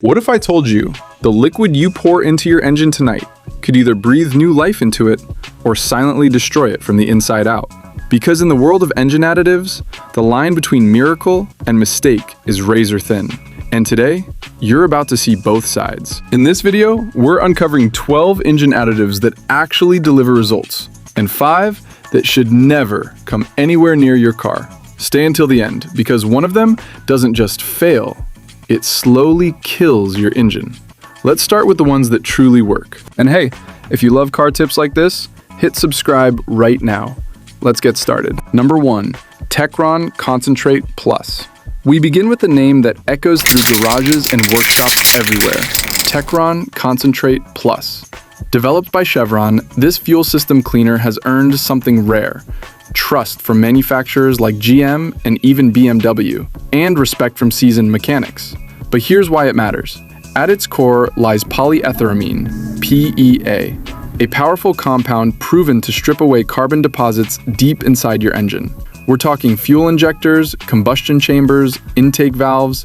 What if I told you the liquid you pour into your engine tonight could either breathe new life into it or silently destroy it from the inside out? Because in the world of engine additives, the line between miracle and mistake is razor thin. And today, you're about to see both sides. In this video, we're uncovering 12 engine additives that actually deliver results, and 5 that should never come anywhere near your car. Stay until the end, because one of them doesn't just fail, it slowly kills your engine. Let's start with the ones that truly work. And hey, if you love car tips like this, hit subscribe right now. Let's get started. Number 1, Techron Concentrate Plus. We begin with a name that echoes through garages and workshops everywhere. Techron Concentrate Plus. Developed by Chevron, this fuel system cleaner has earned something rare: trust from manufacturers like GM and even BMW, and respect from seasoned mechanics. But here's why it matters. At its core lies polyetheramine, PEA, a powerful compound proven to strip away carbon deposits deep inside your engine. We're talking fuel injectors, combustion chambers, intake valves,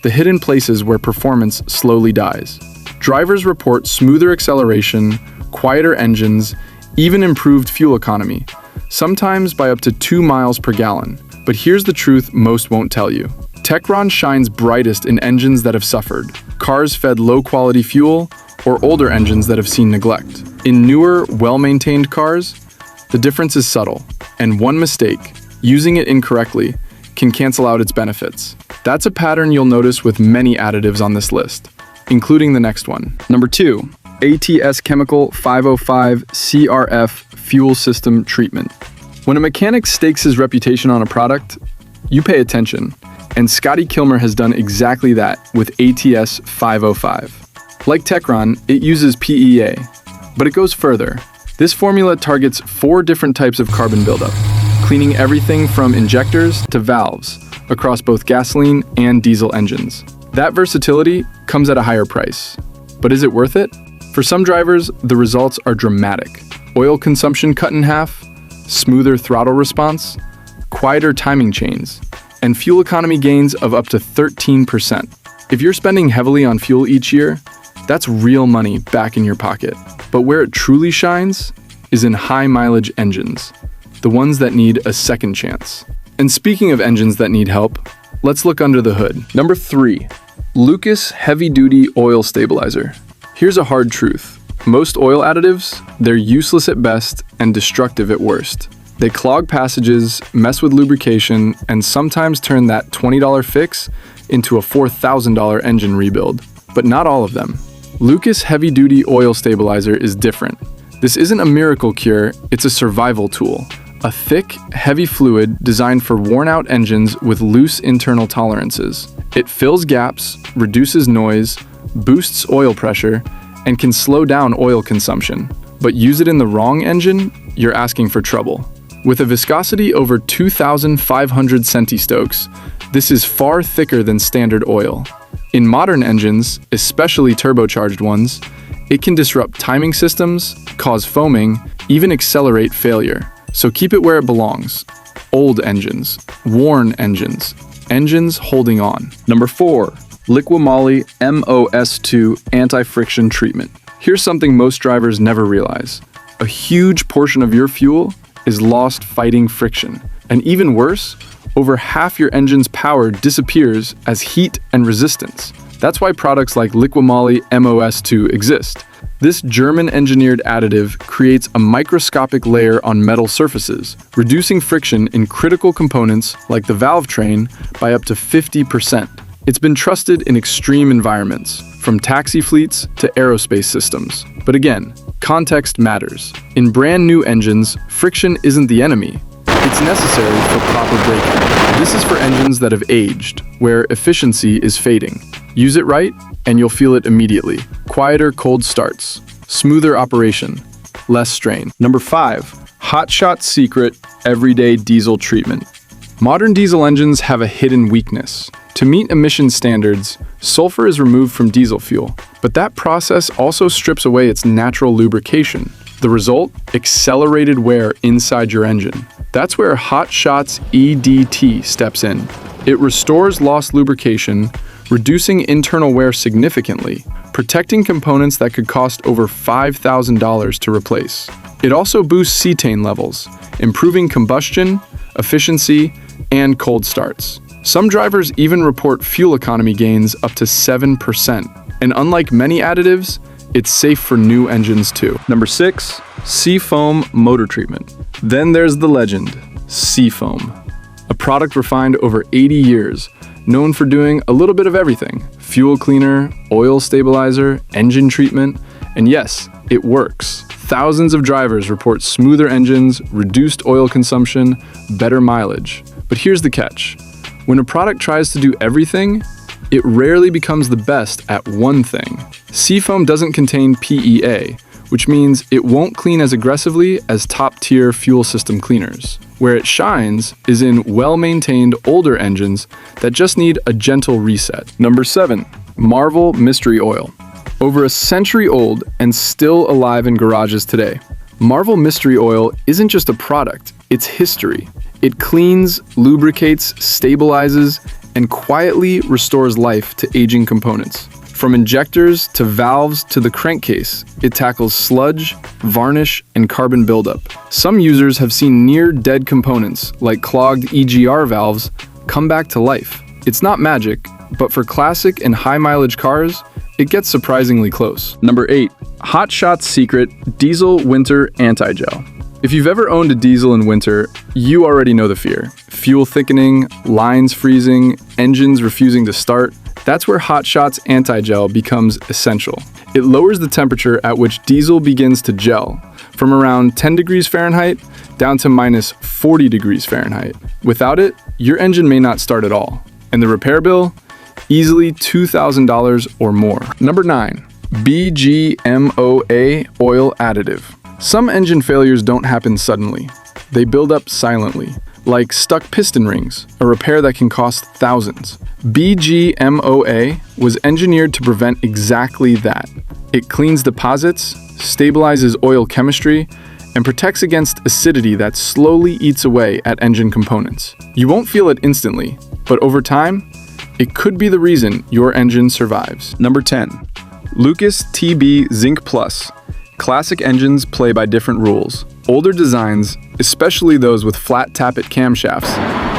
the hidden places where performance slowly dies. Drivers report smoother acceleration, quieter engines, even improved fuel economy, sometimes by up to 2 miles per gallon. But here's the truth most won't tell you. Techron shines brightest in engines that have suffered, cars fed low-quality fuel, or older engines that have seen neglect. In newer, well-maintained cars, the difference is subtle, and one mistake, using it incorrectly, can cancel out its benefits. That's a pattern you'll notice with many additives on this list, including the next one. Number 2, ATS Chemical 505 CRF Fuel System Treatment. When a mechanic stakes his reputation on a product, you pay attention, and Scotty Kilmer has done exactly that with ATS 505. Like Techron, it uses PEA, but it goes further. This formula targets 4 different types of carbon buildup, cleaning everything from injectors to valves across both gasoline and diesel engines. That versatility comes at a higher price. But is it worth it? For some drivers, the results are dramatic. Oil consumption cut in half, smoother throttle response, quieter timing chains, and fuel economy gains of up to 13%. If you're spending heavily on fuel each year, that's real money back in your pocket. But where it truly shines is in high-mileage engines, the ones that need a second chance. And speaking of engines that need help, let's look under the hood. Number 3, Lucas Heavy Duty Oil Stabilizer. Here's a hard truth. Most oil additives, they're useless at best and destructive at worst. They clog passages, mess with lubrication, and sometimes turn that $20 fix into a $4,000 engine rebuild. But not all of them. Lucas Heavy Duty Oil Stabilizer is different. This isn't a miracle cure, it's a survival tool. A thick, heavy fluid designed for worn-out engines with loose internal tolerances. It fills gaps, reduces noise, boosts oil pressure, and can slow down oil consumption. But use it in the wrong engine, you're asking for trouble. With a viscosity over 2,500 centistokes, this is far thicker than standard oil. In modern engines, especially turbocharged ones, it can disrupt timing systems, cause foaming, even accelerate failure. So keep it where it belongs. Old engines, worn engines, engines holding on. Number 4, Liquimoly MOS2 Anti-Friction Treatment. Here's something most drivers never realize. A huge portion of your fuel is lost fighting friction. And even worse, over half your engine's power disappears as heat and resistance. That's why products like Liquimoly MOS2 exist. This German-engineered additive creates a microscopic layer on metal surfaces, reducing friction in critical components like the valve train by up to 50%. It's been trusted in extreme environments, from taxi fleets to aerospace systems. But again, context matters. In brand new engines, friction isn't the enemy. It's necessary for proper braking. This is for engines that have aged, where efficiency is fading. Use it right, and you'll feel it immediately. Quieter cold starts, smoother operation, less strain. Number 5, Hotshot Secret Everyday Diesel Treatment. Modern diesel engines have a hidden weakness. To meet emission standards, sulfur is removed from diesel fuel, but that process also strips away its natural lubrication. The result? Accelerated wear inside your engine. That's where Hotshot's EDT steps in. It restores lost lubrication, reducing internal wear significantly, protecting components that could cost over $5,000 to replace. It also boosts cetane levels, improving combustion, efficiency, and cold starts. Some drivers even report fuel economy gains up to 7%. And unlike many additives, it's safe for new engines too. Number 6, Seafoam motor treatment. Then there's the legend, Seafoam. A product refined over 80 years, known for doing a little bit of everything. Fuel cleaner, oil stabilizer, engine treatment, and yes, it works. Thousands of drivers report smoother engines, reduced oil consumption, better mileage. But here's the catch. When a product tries to do everything, it rarely becomes the best at one thing. Seafoam doesn't contain PEA, which means it won't clean as aggressively as top-tier fuel system cleaners. Where it shines is in well-maintained older engines that just need a gentle reset. Number 7, Marvel Mystery Oil. Over a century old and still alive in garages today, Marvel Mystery Oil isn't just a product, it's history. It cleans, lubricates, stabilizes, and quietly restores life to aging components. From injectors to valves to the crankcase, it tackles sludge, varnish, and carbon buildup. Some users have seen near-dead components, like clogged EGR valves, come back to life. It's not magic, but for classic and high-mileage cars, it gets surprisingly close. Number 8, Hot Shot's secret Diesel Winter Anti-Gel. If you've ever owned a diesel in winter, you already know the fear. Fuel thickening, lines freezing, engines refusing to start. That's where Hot Shot's anti-gel becomes essential. It lowers the temperature at which diesel begins to gel, from around 10 degrees Fahrenheit down to minus 40 degrees Fahrenheit. Without it, your engine may not start at all. And the repair bill? Easily $2,000 or more. Number 9, BGMOA oil additive. Some engine failures don't happen suddenly. They build up silently, like stuck piston rings, a repair that can cost thousands. BGMOA was engineered to prevent exactly that. It cleans deposits, stabilizes oil chemistry, and protects against acidity that slowly eats away at engine components. You won't feel it instantly, but over time, it could be the reason your engine survives. Number 10, Lucas TB Zinc Plus. Classic engines play by different rules. Older designs, especially those with flat tappet camshafts,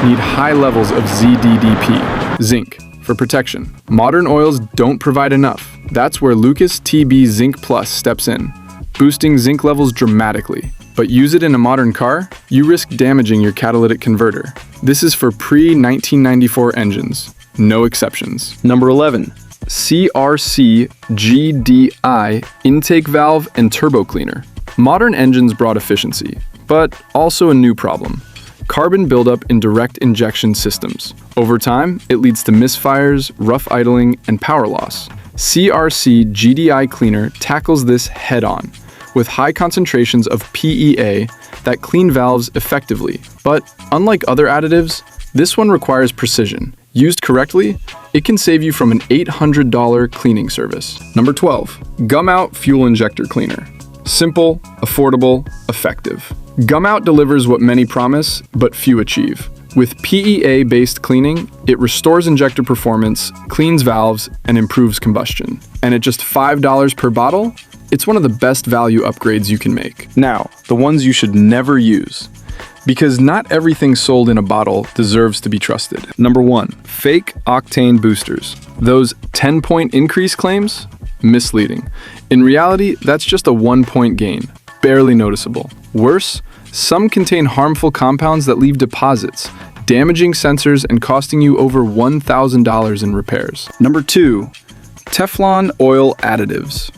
need high levels of ZDDP, zinc, for protection. Modern oils don't provide enough. That's where Lucas TB Zinc Plus steps in, boosting zinc levels dramatically. But use it in a modern car, you risk damaging your catalytic converter. This is for pre-1994 engines, no exceptions. Number 11. CRC GDI intake valve and turbo cleaner. Modern engines brought efficiency, but also a new problem: carbon buildup in direct injection systems. Over time, it leads to misfires, rough idling, and power loss. CRC GDI cleaner tackles this head-on, with high concentrations of PEA that clean valves effectively. But unlike other additives, this one requires precision. Used correctly, it can save you from an $800 cleaning service. Number 12, Gum Out Fuel Injector Cleaner. Simple, affordable, effective. Gum Out delivers what many promise, but few achieve. With PEA-based cleaning, it restores injector performance, cleans valves, and improves combustion. And at just $5 per bottle, it's one of the best value upgrades you can make. Now, the ones you should never use, because not everything sold in a bottle deserves to be trusted. Number 1, fake octane boosters. Those 10-point increase claims? Misleading. In reality, that's just a 1-point gain, barely noticeable. Worse, some contain harmful compounds that leave deposits, damaging sensors and costing you over $1,000 in repairs. Number 2, Teflon oil additives.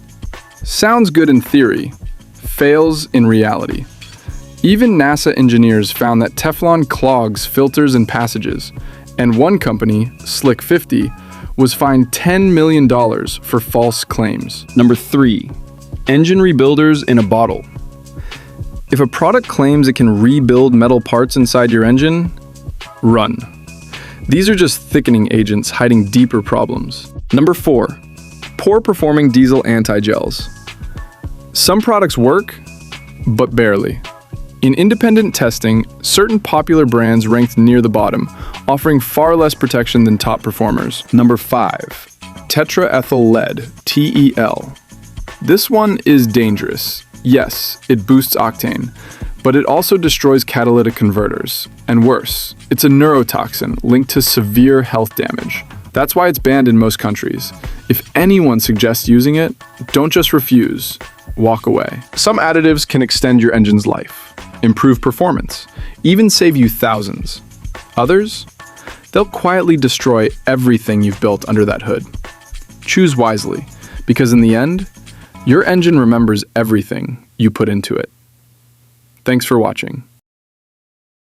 Sounds good in theory, fails in reality. Even NASA engineers found that Teflon clogs filters and passages, and one company, Slick 50, was fined $10 million for false claims. Number 3, engine rebuilders in a bottle. If a product claims it can rebuild metal parts inside your engine, run. These are just thickening agents hiding deeper problems. Number 4, poor performing diesel anti-gels. Some products work, but barely. In independent testing, certain popular brands ranked near the bottom, offering far less protection than top performers. Number 5. Tetraethyl lead, TEL. This one is dangerous. Yes, it boosts octane, but it also destroys catalytic converters. And worse, it's a neurotoxin linked to severe health damage. That's why it's banned in most countries. If anyone suggests using it, don't just refuse. Walk away. Some additives can extend your engine's life, improve performance, even save you thousands. Others? They'll quietly destroy everything you've built under that hood. Choose wisely, because in the end, your engine remembers everything you put into it. Thanks for watching.